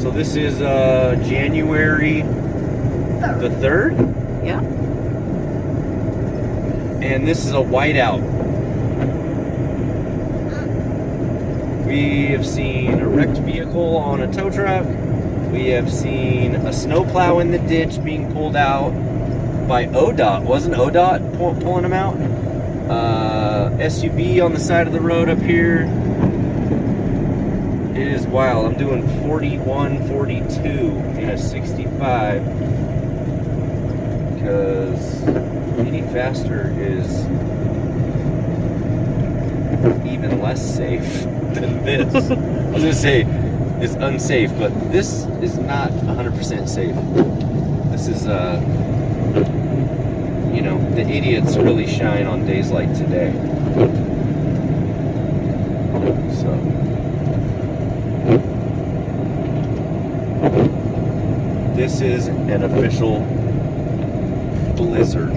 So this is January the 3rd? Yeah. And this is a whiteout. We have seen a wrecked vehicle on a tow truck. We have seen a snowplow in the ditch being pulled out by ODOT. Wasn't ODOT pulling them out? SUV on the side of the road up here. It is wild. I'm doing 41, 42 in a 65 because any faster is even less safe than this. I was gonna say it's unsafe, but this is not 100% safe. This is you know, the idiots really shine on days like today. So this is an official blizzard.